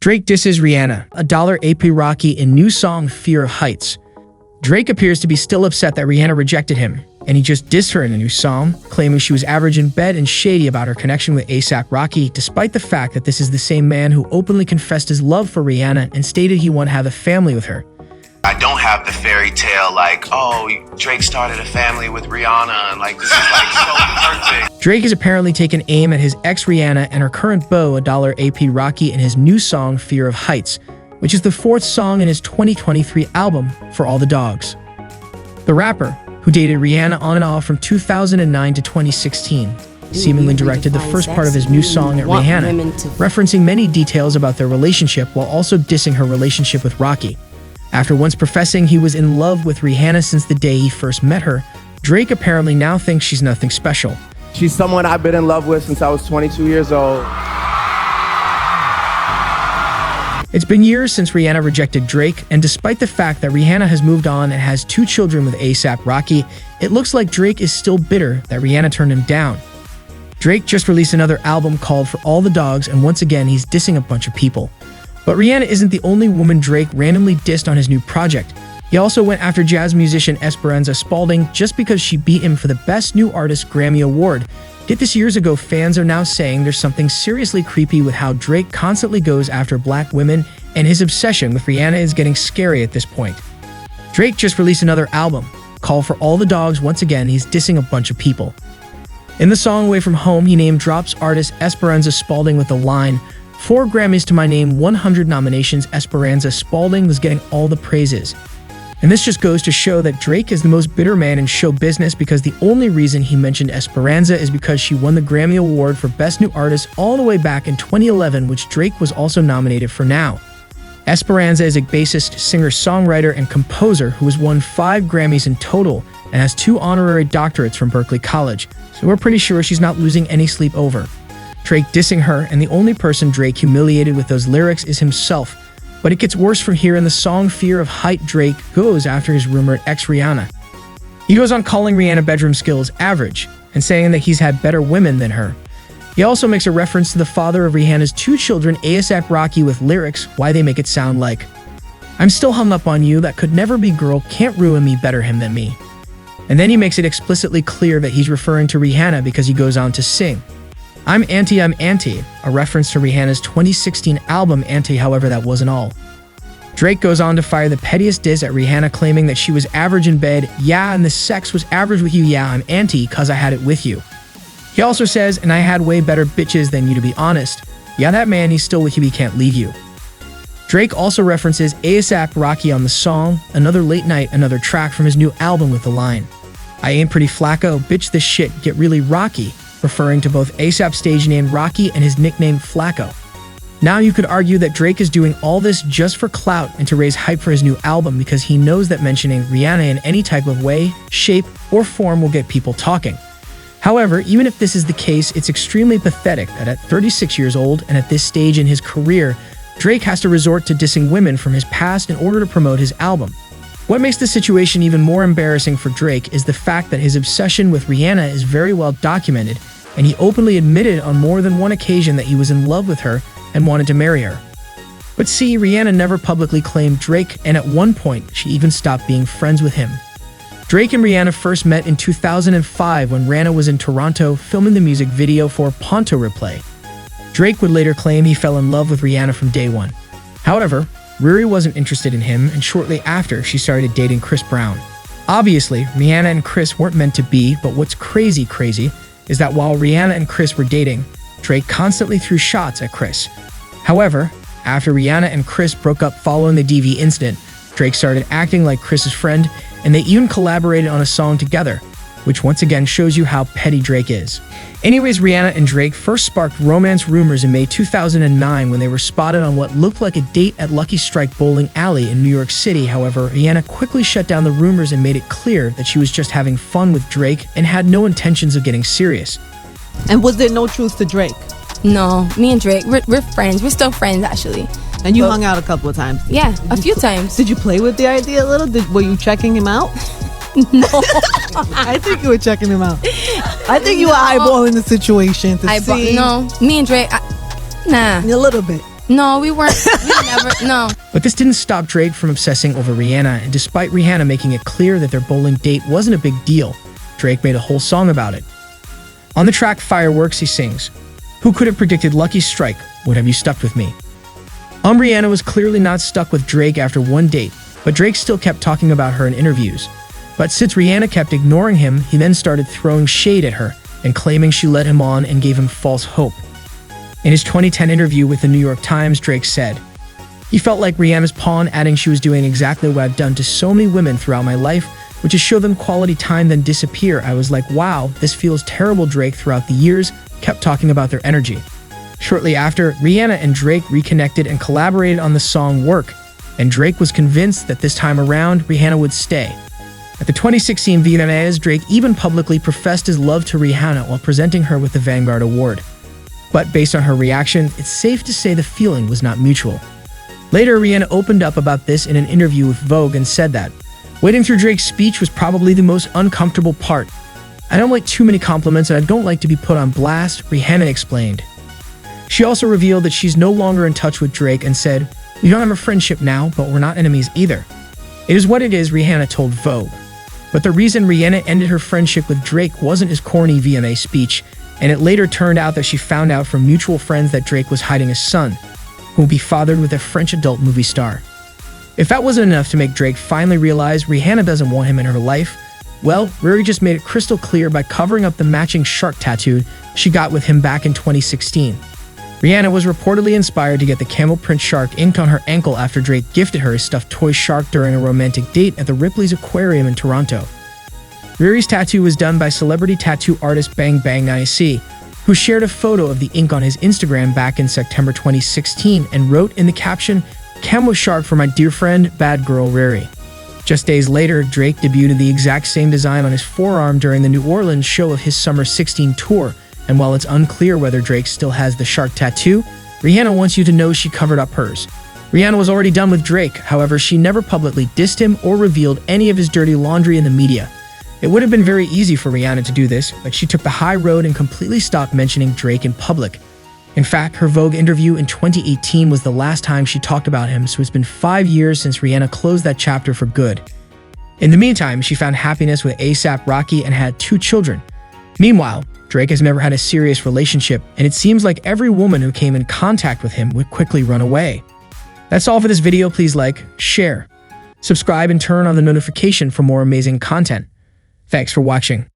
Drake disses Rihanna, $AP Rocky in new song Fear of Heights. Drake appears to be still upset that Rihanna rejected him, and he just dissed her in a new song, claiming she was average in bed and shady about her connection with ASAP Rocky, despite the fact that this is the same man who openly confessed his love for Rihanna and stated he wanted to have a family with her. I don't have the fairy tale like, oh, Drake started a family with Rihanna and like this is like so perfect. Drake has apparently taken aim at his ex Rihanna and her current beau, AP Rocky, in his new song Fear of Heights, which is the fourth song in his 2023 album For All the Dogs. The rapper, who dated Rihanna on and off from 2009 to 2016, seemingly directed the first part of his new song at Rihanna, referencing many details about their relationship while also dissing her relationship with Rocky. After once professing he was in love with Rihanna since the day he first met her, Drake apparently now thinks she's nothing special. She's someone I've been in love with since I was 22 years old. It's been years since Rihanna rejected Drake, and despite the fact that Rihanna has moved on and has 2 children with ASAP Rocky, it looks like Drake is still bitter that Rihanna turned him down. Drake just released another album called For All the Dogs, and once again he's dissing a bunch of people. But Rihanna isn't the only woman Drake randomly dissed on his new project. He also went after jazz musician Esperanza Spalding just because she beat him for the Best New Artist Grammy Award. Get this, years ago, fans are now saying there's something seriously creepy with how Drake constantly goes after black women, and his obsession with Rihanna is getting scary at this point. Drake just released another album, called For All the Dogs. Once again, he's dissing a bunch of people. In the song Away From Home, he name drops artist Esperanza Spalding with the line, 4 Grammys to my name, 100 nominations. Esperanza Spalding was getting all the praises. And this just goes to show that Drake is the most bitter man in show business, because the only reason he mentioned Esperanza is because she won the Grammy Award for Best New Artist all the way back in 2011, which Drake was also nominated for now. Esperanza is a bassist, singer, songwriter, and composer who has won 5 Grammys in total and has 2 honorary doctorates from Berklee College, so we're pretty sure she's not losing any sleep over Drake dissing her, and the only person Drake humiliated with those lyrics is himself. But it gets worse from here. In the song Fear of Height, Drake goes after his rumored ex Rihanna. He goes on calling Rihanna bedroom skills average and saying that he's had better women than her. He also makes a reference to the father of Rihanna's 2 children, ASAP Rocky, with lyrics why they make it sound like, I'm still hung up on you, that could never be, girl, can't ruin me, better him than me. And then he makes it explicitly clear that he's referring to Rihanna because he goes on to sing, I'm Anti, a reference to Rihanna's 2016 album Anti. However, that wasn't all. Drake goes on to fire the pettiest diss at Rihanna, claiming that she was average in bed, yeah, and the sex was average with you, yeah, I'm anti, cause I had it with you. He also says, and I had way better bitches than you, to be honest. Yeah, that man, he's still with you, he can't leave you. Drake also references ASAP Rocky on the song Another Late Night, another track from his new album, with the line, I ain't pretty flacco, bitch this shit, get really rocky, referring to both ASAP's stage name Rocky and his nickname Flacco. Now you could argue that Drake is doing all this just for clout and to raise hype for his new album, because he knows that mentioning Rihanna in any type of way, shape, or form will get people talking. However, even if this is the case, it's extremely pathetic that at 36 years old and at this stage in his career, Drake has to resort to dissing women from his past in order to promote his album. What makes the situation even more embarrassing for Drake is the fact that his obsession with Rihanna is very well documented, and he openly admitted on more than one occasion that he was in love with her and wanted to marry her. But see, Rihanna never publicly claimed Drake, and at one point, she even stopped being friends with him. Drake and Rihanna first met in 2005 when Rihanna was in Toronto filming the music video for Ponto Replay. Drake would later claim he fell in love with Rihanna from day one. However, Riri wasn't interested in him, and shortly after, she started dating Chris Brown. Obviously, Rihanna and Chris weren't meant to be, but what's crazy is that while Rihanna and Chris were dating, Drake constantly threw shots at Chris. However, after Rihanna and Chris broke up following the DV incident, Drake started acting like Chris's friend, and they even collaborated on a song together, which once again shows you how petty Drake is. Anyways, Rihanna and Drake first sparked romance rumors in May 2009 when they were spotted on what looked like a date at Lucky Strike Bowling Alley in New York City. However, Rihanna quickly shut down the rumors and made it clear that she was just having fun with Drake and had no intentions of getting serious. And was there no truth to Drake? No, me and Drake, we're friends. We're still friends, actually. And you hung out a couple of times? Yeah, a few times. Did you play with the idea a little? Were you checking him out? No. I think you were checking him out. I think you were eyeballing the situation to see. No, me and Drake, nah. A little bit. No, we weren't. We never. No. But this didn't stop Drake from obsessing over Rihanna, and despite Rihanna making it clear that their bowling date wasn't a big deal, Drake made a whole song about it. On the track Fireworks, he sings, "Who could have predicted Lucky Strike? Would have you stuck with me?" Rihanna was clearly not stuck with Drake after one date, but Drake still kept talking about her in interviews. But since Rihanna kept ignoring him, he then started throwing shade at her and claiming she led him on and gave him false hope. In his 2010 interview with the New York Times, Drake said, "He felt like Rihanna's pawn, adding she was doing exactly what I've done to so many women throughout my life, which is show them quality time then disappear. I was like, wow, this feels terrible." Drake, throughout the years, kept talking about their energy. Shortly after, Rihanna and Drake reconnected and collaborated on the song Work, and Drake was convinced that this time around, Rihanna would stay. At the 2016 VMAs, Drake even publicly professed his love to Rihanna while presenting her with the Vanguard Award. But based on her reaction, it's safe to say the feeling was not mutual. Later, Rihanna opened up about this in an interview with Vogue and said that, "Waiting through Drake's speech was probably the most uncomfortable part. I don't like too many compliments and I don't like to be put on blast," Rihanna explained. She also revealed that she's no longer in touch with Drake and said, "We don't have a friendship now, but we're not enemies either." It is what it is, Rihanna told Vogue. But the reason Rihanna ended her friendship with Drake wasn't his corny VMA speech, and it later turned out that she found out from mutual friends that Drake was hiding a son, who will be fathered with a French adult movie star. If that wasn't enough to make Drake finally realize Rihanna doesn't want him in her life, well, Riri just made it crystal clear by covering up the matching shark tattoo she got with him back in 2016. Rihanna was reportedly inspired to get the camel print shark inked on her ankle after Drake gifted her a stuffed toy shark during a romantic date at the Ripley's Aquarium in Toronto. Riri's tattoo was done by celebrity tattoo artist Bang Bang IC, who shared a photo of the ink on his Instagram back in September 2016 and wrote in the caption, "Camo shark for my dear friend, bad girl Riri." Just days later, Drake debuted the exact same design on his forearm during the New Orleans show of his Summer 16 tour, and while it's unclear whether Drake still has the shark tattoo, Rihanna wants you to know she covered up hers. Rihanna was already done with Drake, however, she never publicly dissed him or revealed any of his dirty laundry in the media. It would have been very easy for Rihanna to do this, but she took the high road and completely stopped mentioning Drake in public. In fact, her Vogue interview in 2018 was the last time she talked about him, so it's been 5 years since Rihanna closed that chapter for good. In the meantime, she found happiness with A$AP Rocky and had 2 children. Meanwhile, Drake has never had a serious relationship, and it seems like every woman who came in contact with him would quickly run away. That's all for this video. Please like, share, subscribe, and turn on the notification for more amazing content. Thanks for watching.